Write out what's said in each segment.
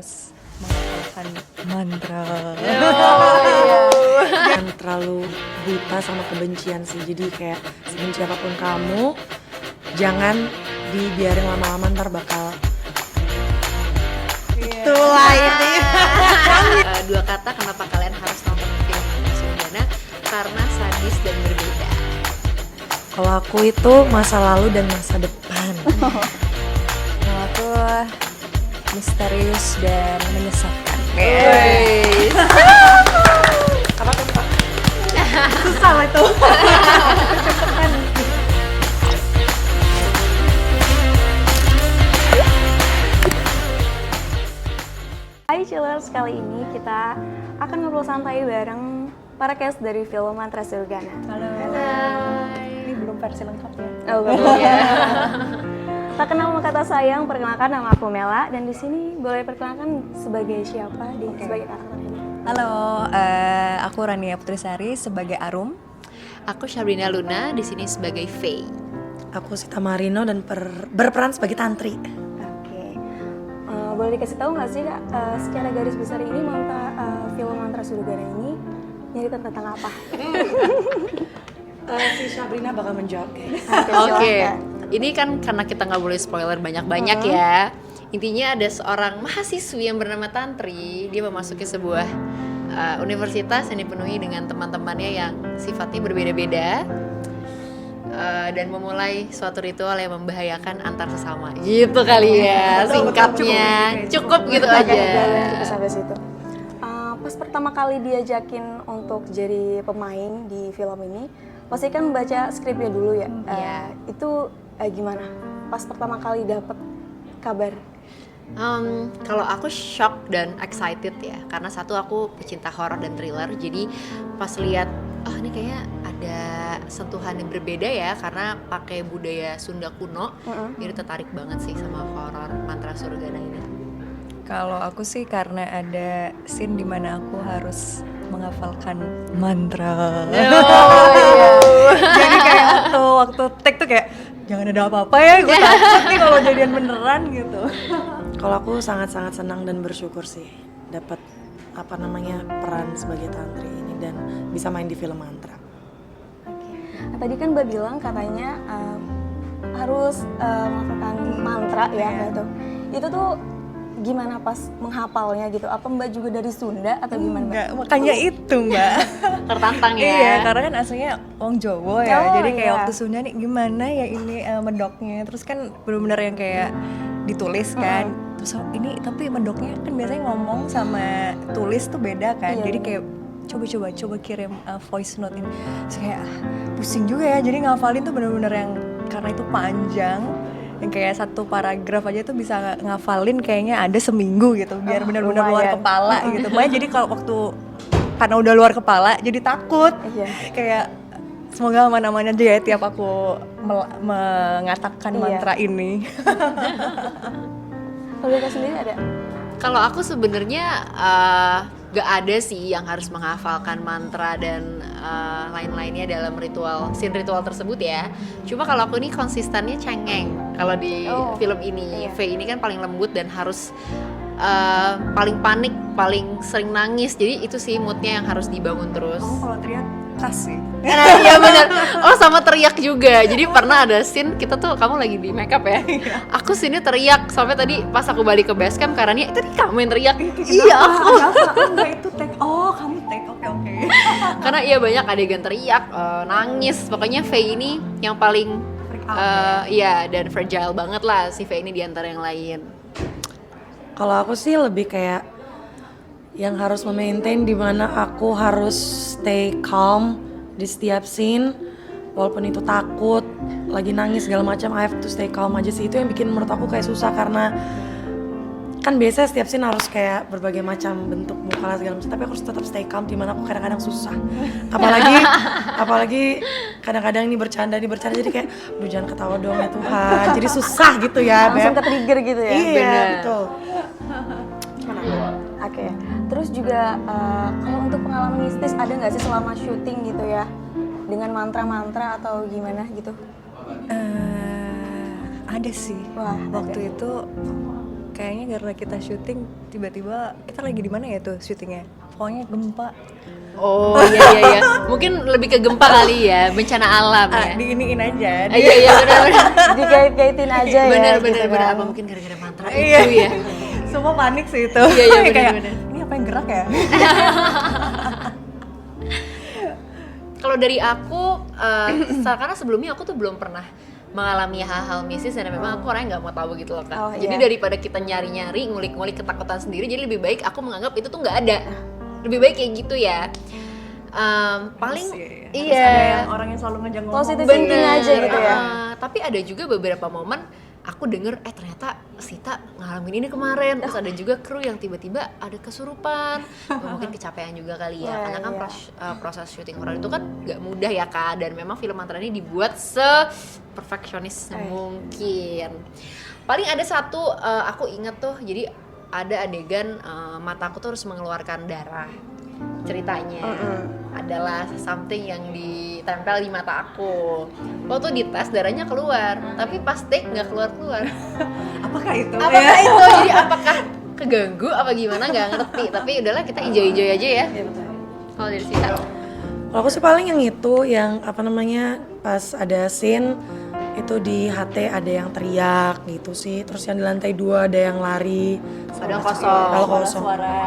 Menghafalkan mantra. Jangan terlalu buta sama kebencian sih. Jadi kayak sebenci apapun kamu, jangan dibiarin lama-lama, ntar bakal itulah itu. Dua kata kenapa kalian harus nonton film Matra Sugana, karena sadis dan berbeda. Kalau aku itu masa lalu dan masa depan. Kalau aku misterius dan menyesatkan. Apa tuh Pak? Susah lah itu. Hai Chillers, kali ini kita akan ngobrol santai bareng para cast dari film Matra Sugana. Halo. Ini belum versi lengkap ya. Oh, belum ya. Tak kenal maka kata sayang, perkenalkan nama aku Mela dan di sini boleh perkenalkan sebagai siapa sebagai karakter ini. Halo, aku Rania Putrisari sebagai Arum. Aku Sabrina Luna di sini sebagai Faye. Aku Sita Marino dan berperan sebagai Tantri. Oke, boleh dikasih tahu nggak sih Kak, secara garis besar ini film Matra Sugana ini nyeritain tentang apa? Si Sabrina bakal menjawab guys. Oke. Ini kan karena kita nggak boleh spoiler banyak-banyak ya. Intinya ada seorang mahasiswi yang bernama Tantri. Dia memasuki sebuah universitas yang dipenuhi dengan teman-temannya yang sifatnya berbeda-beda. Dan memulai suatu ritual yang membahayakan antar sesama. Gitu kali ya, singkatnya. Cukup gitu aja. Sampai situ. Pas pertama kali diajakin untuk jadi pemain di film ini, pasti kan baca skripnya dulu ya. Iya. Itu gimana? Pas pertama kali dapet kabar? Kalau aku shock dan excited ya, karena satu aku pecinta horor dan thriller, jadi pas lihat, oh ini kayaknya ada sentuhan yang berbeda ya, karena pakai budaya Sunda kuno, jadi tertarik banget sih sama horor Matra Sugana ini. Kalau aku sih karena ada scene di mana aku harus menghafalkan mantra. Jadi kayak waktu take tuh kayak jangan ada apa-apa ya, gue takut nih kalau jadian beneran gitu. Kalau aku sangat-sangat senang dan bersyukur sih dapat peran sebagai Tantri ini dan bisa main di film Mantra. Nah, tadi kan Mbak bilang katanya harus menghafalkan mantra ya gitu. Itu tuh gimana pas menghafalnya gitu? Apa Mbak juga dari Sunda atau gimana Mbak? Enggak, makanya itu Mbak. Tertantang ya. Iya, karena kan aslinya wong Jawa ya. Oh, jadi kayak iya. waktu Sunda nih gimana ya ini medoknya. Terus kan benar-benar yang kayak ditulis kan. Terus ini tapi medoknya kan biasanya ngomong sama tulis tuh beda kan. Iya, Jadi kayak coba kirim voice note ini. Terus kayak pusing juga ya. Jadi ngafalin tuh benar-benar yang karena itu panjang. Yang kayak satu paragraf aja tuh bisa ngafalin kayaknya ada seminggu gitu biar benar-benar luar lumayan. kepala gitu. Makanya jadi kalau waktu karena udah luar kepala jadi takut. Iya. Kayak semoga aman-aman aja ya tiap aku mengatakan Iya. mantra ini. Kalau Kakak sendiri ada? Kalau aku sebenarnya gak ada sih yang harus menghafalkan mantra dan lain-lainnya dalam scene ritual tersebut ya. Cuma kalau aku ini konsistennya cengeng kalau di film ini. Iya. Faye ini kan paling lembut dan harus paling panik, paling sering nangis. Jadi itu sih moodnya yang harus dibangun terus. Kalau teriak khas sih. Nah, iya benar. Oh sama teriak juga. Jadi pernah ada scene kita tuh kamu lagi di makeup ya. Aku scene-nya teriak sampai tadi pas aku balik ke base camp karena itu kamu yang teriak. Iya aku. Enggak itu take. Oh kamu take. Oke. Karena iya banyak adegan teriak, nangis. Pokoknya Faye ini yang paling iya dan fragile banget lah si Faye ini di antara yang lain. Kalau aku sih lebih kayak yang harus memaintain di mana aku harus stay calm di setiap scene walaupun itu takut, lagi nangis segala macam, I have to stay calm aja sih. Itu yang bikin menurut aku kayak susah karena kan biasanya setiap scene harus kayak berbagai macam bentuk muka lah segala macam, tapi aku harus tetap stay calm di mana aku kadang-kadang susah. Apalagi kadang-kadang ini bercanda jadi kayak aduh jangan ketawa dong ya Tuhan. Jadi susah gitu ya, Langsung Beb. ke trigger gitu ya? Iya, Bener. betul. Oke. Terus juga kalau untuk pengalaman mistis ada nggak sih selama syuting gitu ya? Dengan mantra-mantra atau gimana gitu? Ada sih. Wah, Waktu itu kayaknya karena kita syuting tiba-tiba kita lagi di mana ya tuh syutingnya? Pokoknya gempa. Oh iya. Mungkin lebih ke gempa kali ya, bencana alam ya. Diiniin aja. Iya benar. Dikait-kaitin aja ya. Benar gitu kan. apa mungkin gara-gara mantra Iya. itu ya. Semua panik sih itu. Iya, Kayak, benar. ini apa yang gerak ya? Kalau dari aku, karena sebelumnya aku tuh belum pernah mengalami hal-hal mistis dan memang aku orangnya nggak mau tahu gitu loh Kak. Oh, Jadi iya. daripada kita nyari-nyari, ngulik-ngulik ketakutan sendiri, jadi lebih baik aku menganggap itu tuh nggak ada. Lebih baik kayak gitu ya. Paling Harus iya. ada yang orang yang selalu ngajak ngomong. Positive thinking aja gitu ya. Tapi ada juga beberapa momen aku denger ternyata Sita ngalamin ini kemarin. Terus ada juga kru yang tiba-tiba ada kesurupan. Mungkin kecapean juga kali ya. Iya, Karena kan iya. proses syuting horor itu kan gak mudah ya Kak. Dan memang film mantra ini dibuat perfeksionis mungkin. Paling ada satu aku inget tuh, jadi ada adegan mataku tuh harus mengeluarkan darah. Ceritanya adalah something yang ditempel di mata aku. Waktu dites darahnya keluar, tapi pas take nggak keluar. Apakah itu? Apakah itu? Jadi apakah keganggu apa gimana nggak ngerti. Tapi udahlah kita enjoy aja ya. Kalau dari Sita, Kalau aku sih paling yang itu, yang apa namanya, pas ada scene itu di HT ada yang teriak gitu sih. Terus yang di lantai 2 ada yang lari. kadang kosong. Kalau kosong. Suara.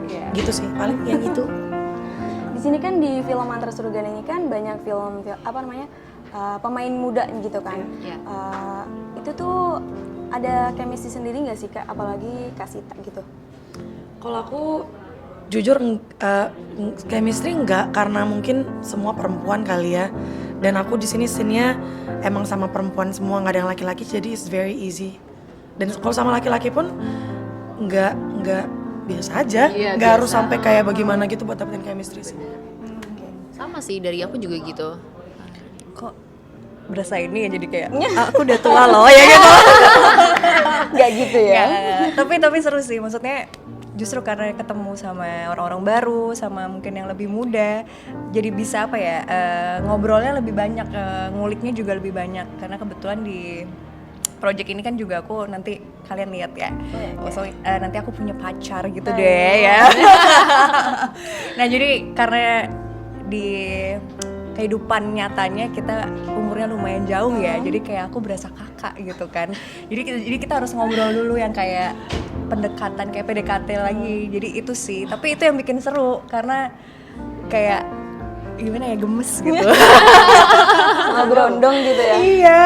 Iya. Gitu sih, paling yang itu. Di sini kan di film Mantra Surgana ini kan banyak film apa namanya pemain muda gitu kan. Iya. Itu tuh ada chemistry sendiri nggak sih Kak? Apalagi Kak Sita gitu. Kalau aku jujur chemistry enggak, karena mungkin semua perempuan kali ya. Dan aku di sini scene-nya emang sama perempuan semua, nggak ada yang laki-laki, jadi it's very easy. Dan kalau sama laki-laki pun nggak biasa aja, Iya, nggak harus biasa. sampai kayak bagaimana gitu buat dapetin chemistry sih. Sama sih dari aku juga gitu. Kok berasa ini ya jadi kayak aku udah tua loh ya gitu. Nggak gitu ya? Nggak. Tapi seru sih, maksudnya justru karena ketemu sama orang-orang baru, sama mungkin yang lebih muda, jadi bisa apa ya, ngobrolnya lebih banyak, nguliknya juga lebih banyak. Karena kebetulan di project ini kan juga aku nanti kalian lihat ya, nanti aku punya pacar gitu deh ya. Nah jadi karena di kehidupan nyatanya kita umurnya lumayan jauh ya, jadi kayak aku berasa kakak gitu kan. Jadi kita harus ngobrol dulu yang kayak pendekatan, kayak PDKT lagi. Jadi itu sih, tapi itu yang bikin seru karena kayak gimana ya, gemes gitu. Ngeberondong gitu ya? Iya.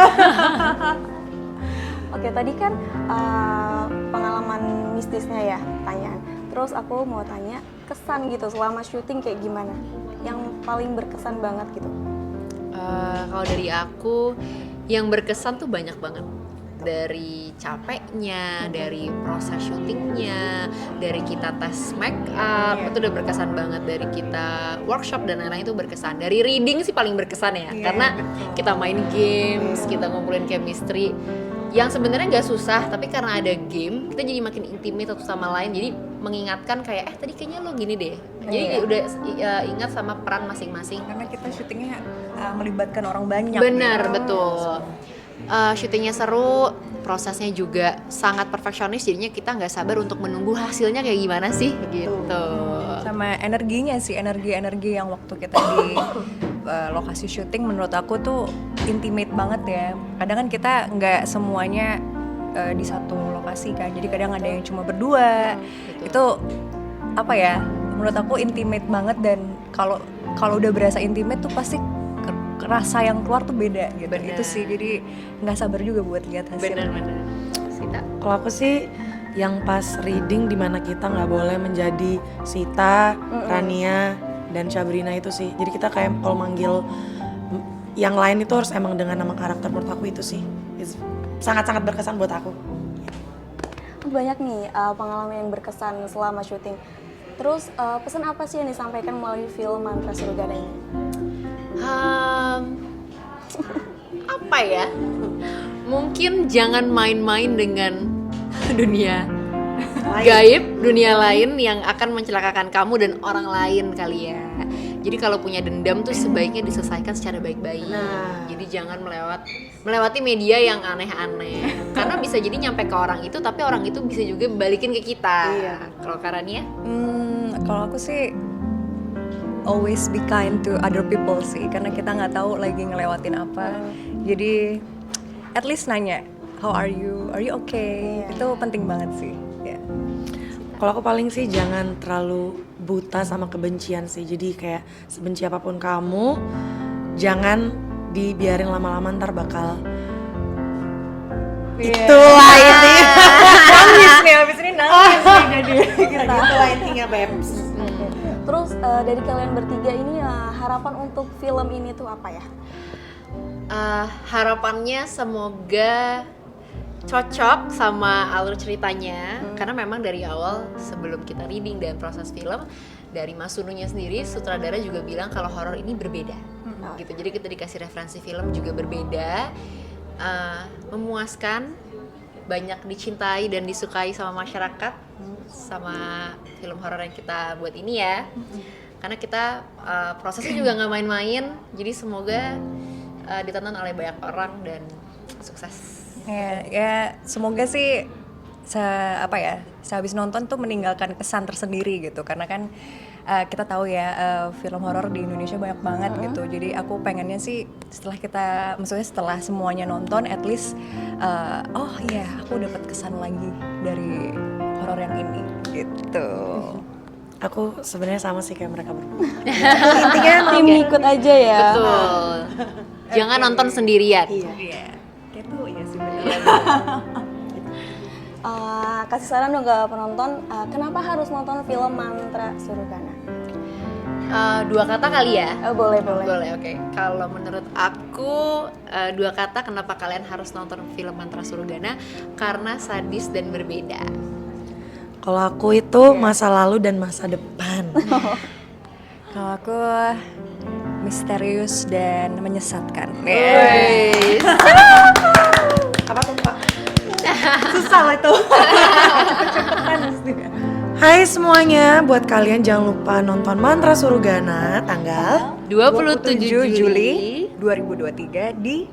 Oke, tadi kan pengalaman mistisnya ya, pertanyaan. Terus aku mau tanya, kesan gitu selama syuting kayak gimana? Yang paling berkesan banget gitu. Kalau dari aku, yang berkesan tuh banyak banget. Dari capeknya, dari proses syutingnya, dari kita tes make up, itu udah berkesan banget. Dari kita workshop dan lain-lain itu berkesan. Dari reading sih paling berkesan ya, karena kita main games, kita ngumpulin chemistry yang sebenarnya nggak susah, tapi karena ada game kita jadi makin intimate satu sama lain, jadi mengingatkan kayak tadi kayaknya lo gini deh, jadi udah ingat sama peran masing-masing. Karena kita syutingnya melibatkan orang banyak. Benar, gitu. betul. Syutingnya seru, prosesnya juga sangat perfeksionis, jadinya kita nggak sabar untuk menunggu hasilnya kayak gimana sih gitu. Sama energinya sih, energi yang waktu kita di lokasi syuting menurut aku tuh intimate banget ya. Kadang kan kita nggak semuanya di satu lokasi kan, jadi kadang ada yang cuma berdua. Itu apa ya, menurut aku intimate banget. Dan kalau udah berasa intimate tuh pasti rasa yang keluar tuh beda gitu. Bener. Itu sih, jadi nggak sabar juga buat lihat hasilnya. Bener-bener. Sita? Kalau aku sih yang pas reading dimana kita nggak boleh menjadi Sita, Rania, dan Sabrina itu sih. Jadi kita kayak kalau manggil yang lain itu harus emang dengan nama karakter. Menurut aku itu sih sangat-sangat berkesan buat aku. Banyak nih pengalaman yang berkesan selama syuting. Terus pesan apa sih yang disampaikan melalui film Mantra Surgana ini? Apa ya? Mungkin jangan main-main dengan dunia gaib, dunia lain yang akan mencelakakan kamu dan orang lain kali ya. Jadi kalau punya dendam tuh sebaiknya diselesaikan secara baik-baik. Nah. Jadi jangan melewati media yang aneh-aneh. Karena bisa jadi nyampe ke orang itu, tapi orang itu bisa juga balikin ke kita. Iya. Kalau Karania? Kalau aku sih always be kind to other people sih, karena kita nggak tahu lagi ngelewatin apa. Jadi at least nanya, how are you okay? Itu penting banget sih. Ya. Kalau aku paling sih jangan terlalu buta sama kebencian sih. Jadi kayak sebenci apapun kamu, jangan dibiarin lama-lama ntar bakal itulah intinya. Nangis nih, abis ini nangis nih jadi kita. Itulah intinya Babs. Terus dari kalian bertiga ini harapan untuk film ini tuh apa ya? Harapannya semoga cocok sama alur ceritanya, karena memang dari awal sebelum kita reading dan proses film, dari Mas Sununya sendiri sutradara juga bilang kalau horor ini berbeda gitu. Jadi kita dikasih referensi film juga berbeda, memuaskan, banyak dicintai dan disukai sama masyarakat, sama film horor yang kita buat ini ya. Karena kita prosesnya juga nggak main-main, jadi semoga ditonton oleh banyak orang dan sukses. Ya semoga sih sehabis nonton tuh meninggalkan kesan tersendiri gitu, karena kan kita tahu ya film horor di Indonesia banyak banget gitu. Jadi aku pengennya sih setelah semuanya nonton, at least oh ya aku dapat kesan lagi dari horor yang ini gitu. Aku sebenarnya sama sih kayak mereka berdua. Intinya tim ikut aja ya. Betul. Jangan nonton sendirian. Iya. Itu ya sih benar. Kasih saran dong ke penonton, kenapa harus nonton film Mantra Surugana? 2 kata kali ya? Boleh. Boleh, oke. Kalau menurut aku 2 kata kenapa kalian harus nonton film Mantra Surugana, karena sadis dan berbeda. Kalau aku itu masa lalu dan masa depan. Kalau aku misterius dan menyesatkan. Wes. Apa tuh Pak? Susah lah itu. Hai semuanya, buat kalian jangan lupa nonton Mantra Surugana tanggal 27 Juli 2023 di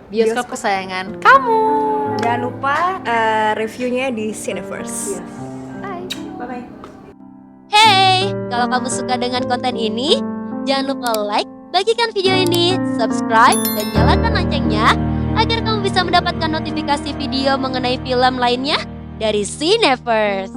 bioskop kesayangan kamu. Jangan lupa reviewnya di Cineverse. Bye-bye. Hey, kalau kamu suka dengan konten ini, jangan lupa like, bagikan video ini, subscribe, dan nyalakan loncengnya agar kamu bisa mendapatkan notifikasi video mengenai film lainnya dari Cineverse.